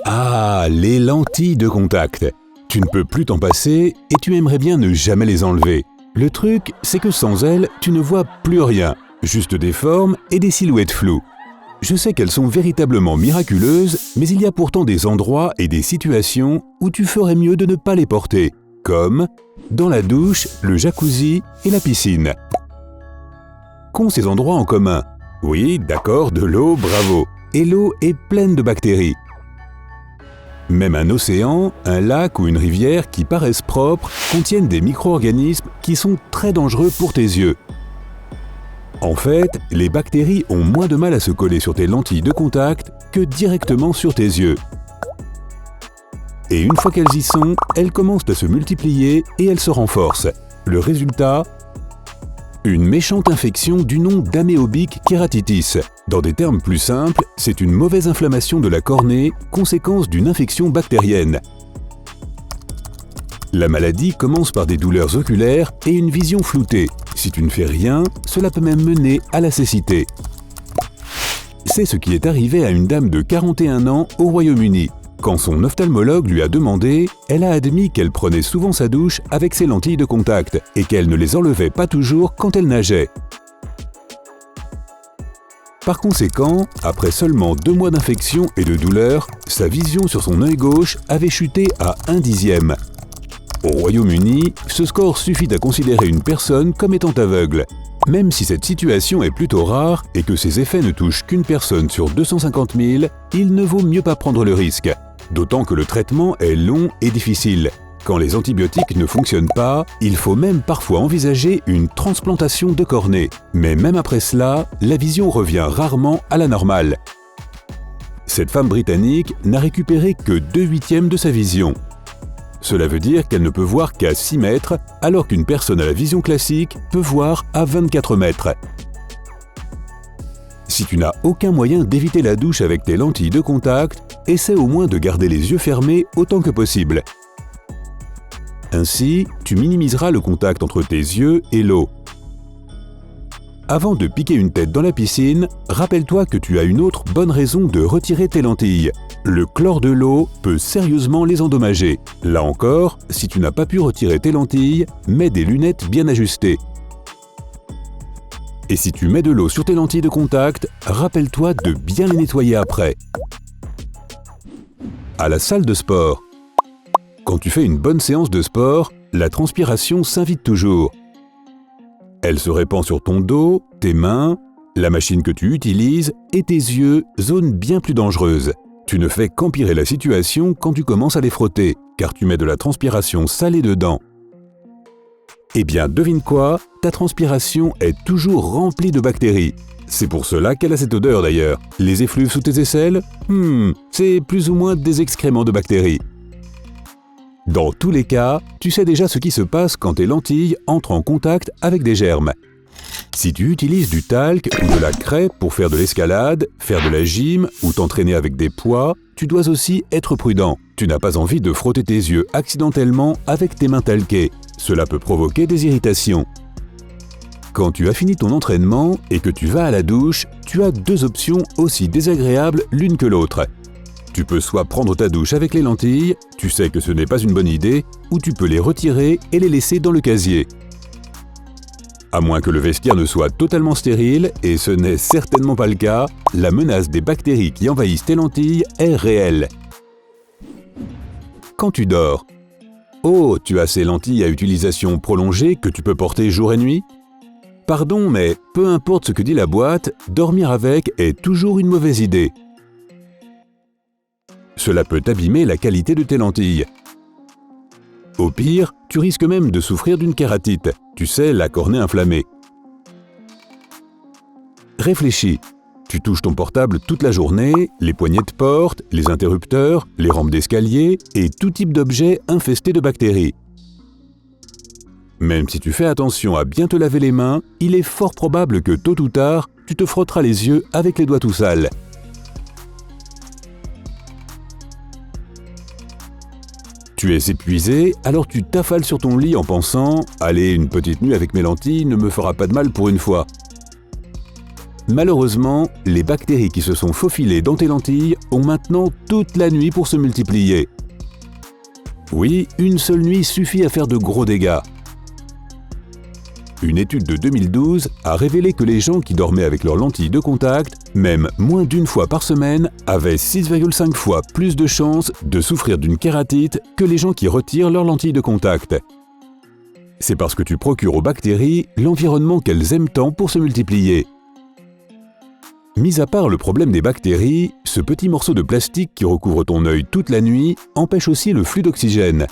Ah, les lentilles de contact. Tu ne peux plus t'en passer et tu aimerais bien ne jamais les enlever. Le truc, c'est que sans elles, tu ne vois plus rien, juste des formes et des silhouettes floues. Je sais qu'elles sont véritablement miraculeuses, mais il y a pourtant des endroits et des situations où tu ferais mieux de ne pas les porter, comme dans la douche, le jacuzzi et la piscine. Qu'ont ces endroits en commun? Oui, d'accord, de l'eau, bravo. Et l'eau est pleine de bactéries. Même un océan, un lac ou une rivière qui paraissent propres contiennent des micro-organismes qui sont très dangereux pour tes yeux. En fait, les bactéries ont moins de mal à se coller sur tes lentilles de contact que directement sur tes yeux. Et une fois qu'elles y sont, elles commencent à se multiplier et elles se renforcent. Le résultat? Une méchante infection du nom d'améobique kératitis. Dans des termes plus simples, c'est une mauvaise inflammation de la cornée, conséquence d'une infection bactérienne. La maladie commence par des douleurs oculaires et une vision floutée. Si tu ne fais rien, cela peut même mener à la cécité. C'est ce qui est arrivé à une dame de 41 ans au Royaume-Uni. Quand son ophtalmologue lui a demandé, elle a admis qu'elle prenait souvent sa douche avec ses lentilles de contact et qu'elle ne les enlevait pas toujours quand elle nageait. Par conséquent, après seulement 2 mois d'infection et de douleur, sa vision sur son œil gauche avait chuté à 1/10. Au Royaume-Uni, ce score suffit à considérer une personne comme étant aveugle. Même si cette situation est plutôt rare et que ses effets ne touchent qu'une personne sur 250 000, il ne vaut mieux pas prendre le risque. D'autant que le traitement est long et difficile. Quand les antibiotiques ne fonctionnent pas, il faut même parfois envisager une transplantation de cornée. Mais même après cela, la vision revient rarement à la normale. Cette femme britannique n'a récupéré que 2/8 de sa vision. Cela veut dire qu'elle ne peut voir qu'à 6 mètres, alors qu'une personne à la vision classique peut voir à 24 mètres. Si tu n'as aucun moyen d'éviter la douche avec tes lentilles de contact, essaie au moins de garder les yeux fermés autant que possible. Ainsi, tu minimiseras le contact entre tes yeux et l'eau. Avant de piquer une tête dans la piscine, rappelle-toi que tu as une autre bonne raison de retirer tes lentilles. Le chlore de l'eau peut sérieusement les endommager. Là encore, si tu n'as pas pu retirer tes lentilles, mets des lunettes bien ajustées. Et si tu mets de l'eau sur tes lentilles de contact, rappelle-toi de bien les nettoyer après. À la salle de sport. Quand tu fais une bonne séance de sport, la transpiration s'invite toujours. Elle se répand sur ton dos, tes mains, la machine que tu utilises et tes yeux, zone bien plus dangereuse. Tu ne fais qu'empirer la situation quand tu commences à les frotter, car tu mets de la transpiration salée dedans. Eh bien, devine quoi? Ta transpiration est toujours remplie de bactéries. C'est pour cela qu'elle a cette odeur d'ailleurs. Les effluves sous tes aisselles? C'est plus ou moins des excréments de bactéries. Dans tous les cas, tu sais déjà ce qui se passe quand tes lentilles entrent en contact avec des germes. Si tu utilises du talc ou de la craie pour faire de l'escalade, faire de la gym ou t'entraîner avec des poids, tu dois aussi être prudent. Tu n'as pas envie de frotter tes yeux accidentellement avec tes mains talquées. Cela peut provoquer des irritations. Quand tu as fini ton entraînement et que tu vas à la douche, tu as 2 options aussi désagréables l'une que l'autre. Tu peux soit prendre ta douche avec les lentilles, tu sais que ce n'est pas une bonne idée, ou tu peux les retirer et les laisser dans le casier. À moins que le vestiaire ne soit totalement stérile, et ce n'est certainement pas le cas, la menace des bactéries qui envahissent tes lentilles est réelle. Quand tu dors. Oh, tu as ces lentilles à utilisation prolongée que tu peux porter jour et nuit? Pardon, mais peu importe ce que dit la boîte, dormir avec est toujours une mauvaise idée. Cela peut abîmer la qualité de tes lentilles. Au pire, tu risques même de souffrir d'une kératite, tu sais, la cornée inflammée. Réfléchis. Tu touches ton portable toute la journée, les poignées de porte, les interrupteurs, les rampes d'escalier et tout type d'objet infesté de bactéries. Même si tu fais attention à bien te laver les mains, il est fort probable que tôt ou tard, tu te frotteras les yeux avec les doigts tout sales. Tu es épuisé, alors tu t'affales sur ton lit en pensant « Allez, une petite nuit avec mes lentilles ne me fera pas de mal pour une fois ». Malheureusement, les bactéries qui se sont faufilées dans tes lentilles ont maintenant toute la nuit pour se multiplier. Oui, une seule nuit suffit à faire de gros dégâts. Une étude de 2012 a révélé que les gens qui dormaient avec leurs lentilles de contact, même moins d'une fois par semaine, avaient 6,5 fois plus de chances de souffrir d'une kératite que les gens qui retirent leurs lentilles de contact. C'est parce que tu procures aux bactéries l'environnement qu'elles aiment tant pour se multiplier. Mis à part le problème des bactéries, ce petit morceau de plastique qui recouvre ton œil toute la nuit empêche aussi le flux d'oxygène.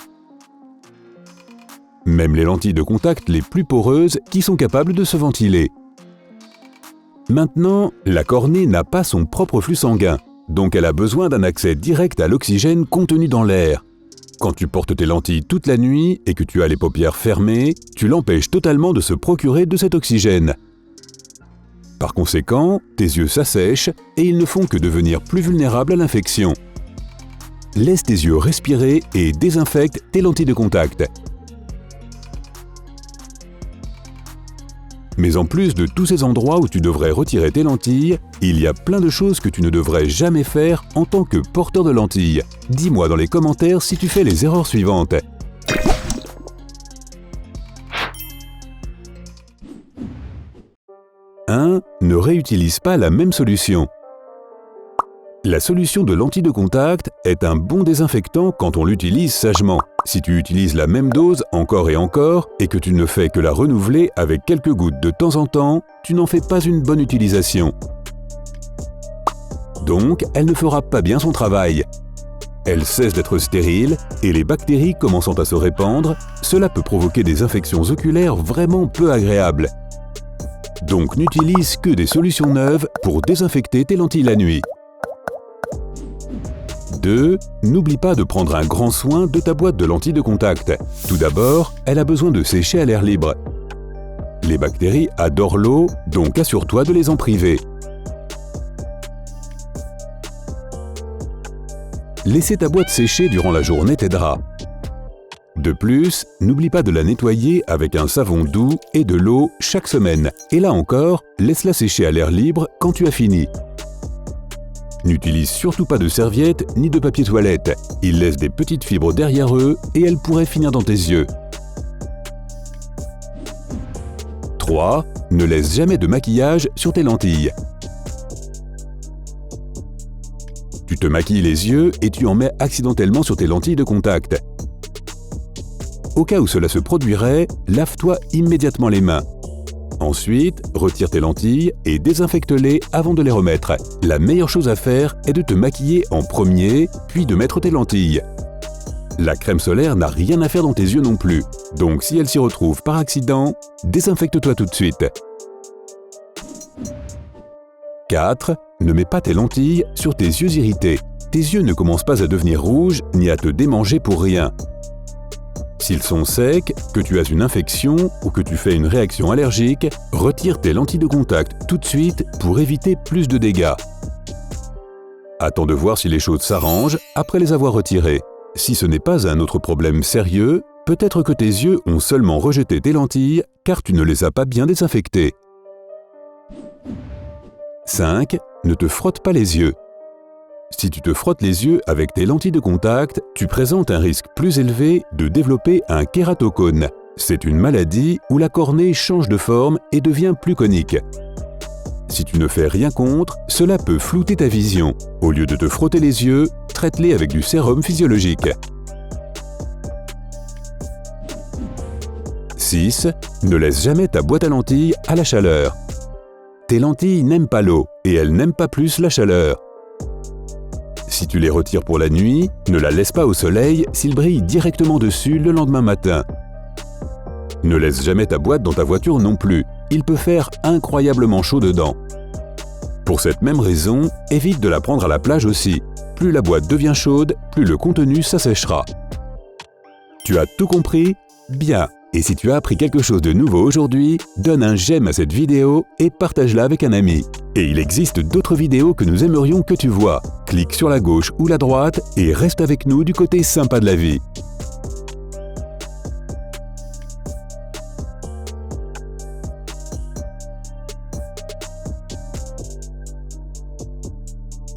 Même les lentilles de contact les plus poreuses qui sont capables de se ventiler. Maintenant, la cornée n'a pas son propre flux sanguin, donc elle a besoin d'un accès direct à l'oxygène contenu dans l'air. Quand tu portes tes lentilles toute la nuit et que tu as les paupières fermées, tu l'empêches totalement de se procurer de cet oxygène. Par conséquent, tes yeux s'assèchent et ils ne font que devenir plus vulnérables à l'infection. Laisse tes yeux respirer et désinfecte tes lentilles de contact. Mais en plus de tous ces endroits où tu devrais retirer tes lentilles, il y a plein de choses que tu ne devrais jamais faire en tant que porteur de lentilles. Dis-moi dans les commentaires si tu fais les erreurs suivantes. 1. Ne réutilise pas la même solution. La solution de lentilles de contact est un bon désinfectant quand on l'utilise sagement. Si tu utilises la même dose encore et que tu ne fais que la renouveler avec quelques gouttes de temps en temps, tu n'en fais pas une bonne utilisation. Donc, elle ne fera pas bien son travail. Elle cesse d'être stérile et les bactéries commençant à se répandre, cela peut provoquer des infections oculaires vraiment peu agréables. Donc n'utilise que des solutions neuves pour désinfecter tes lentilles la nuit. 2. N'oublie pas de prendre un grand soin de ta boîte de lentilles de contact. Tout d'abord, elle a besoin de sécher à l'air libre. Les bactéries adorent l'eau, donc assure-toi de les en priver. Laisser ta boîte sécher durant la journée t'aidera. De plus, n'oublie pas de la nettoyer avec un savon doux et de l'eau chaque semaine. Et là encore, laisse-la sécher à l'air libre quand tu as fini. N'utilise surtout pas de serviettes ni de papier toilette. Ils laissent des petites fibres derrière eux et elles pourraient finir dans tes yeux. 3. Ne laisse jamais de maquillage sur tes lentilles. Tu te maquilles les yeux et tu en mets accidentellement sur tes lentilles de contact. Au cas où cela se produirait, lave-toi immédiatement les mains. Ensuite, retire tes lentilles et désinfecte-les avant de les remettre. La meilleure chose à faire est de te maquiller en premier, puis de mettre tes lentilles. La crème solaire n'a rien à faire dans tes yeux non plus, donc si elle s'y retrouve par accident, désinfecte-toi tout de suite. 4. Ne mets pas tes lentilles sur tes yeux irrités. Tes yeux ne commencent pas à devenir rouges ni à te démanger pour rien. S'ils sont secs, que tu as une infection ou que tu fais une réaction allergique, retire tes lentilles de contact tout de suite pour éviter plus de dégâts. Attends de voir si les choses s'arrangent après les avoir retirées. Si ce n'est pas un autre problème sérieux, peut-être que tes yeux ont seulement rejeté tes lentilles car tu ne les as pas bien désinfectées. 5. Ne te frotte pas les yeux. Si tu te frottes les yeux avec tes lentilles de contact, tu présentes un risque plus élevé de développer un kératocone. C'est une maladie où la cornée change de forme et devient plus conique. Si tu ne fais rien contre, cela peut flouter ta vision. Au lieu de te frotter les yeux, traite-les avec du sérum physiologique. 6. Ne laisse jamais ta boîte à lentilles à la chaleur. Tes lentilles n'aiment pas l'eau et elles n'aiment pas plus la chaleur. Si tu les retires pour la nuit, ne la laisse pas au soleil s'il brille directement dessus le lendemain matin. Ne laisse jamais ta boîte dans ta voiture non plus, il peut faire incroyablement chaud dedans. Pour cette même raison, évite de la prendre à la plage aussi. Plus la boîte devient chaude, plus le contenu s'asséchera. Tu as tout compris? Bien! Et si tu as appris quelque chose de nouveau aujourd'hui, donne un j'aime à cette vidéo et partage-la avec un ami. Et il existe d'autres vidéos que nous aimerions que tu vois. Clique sur la gauche ou la droite et reste avec nous du côté sympa de la vie.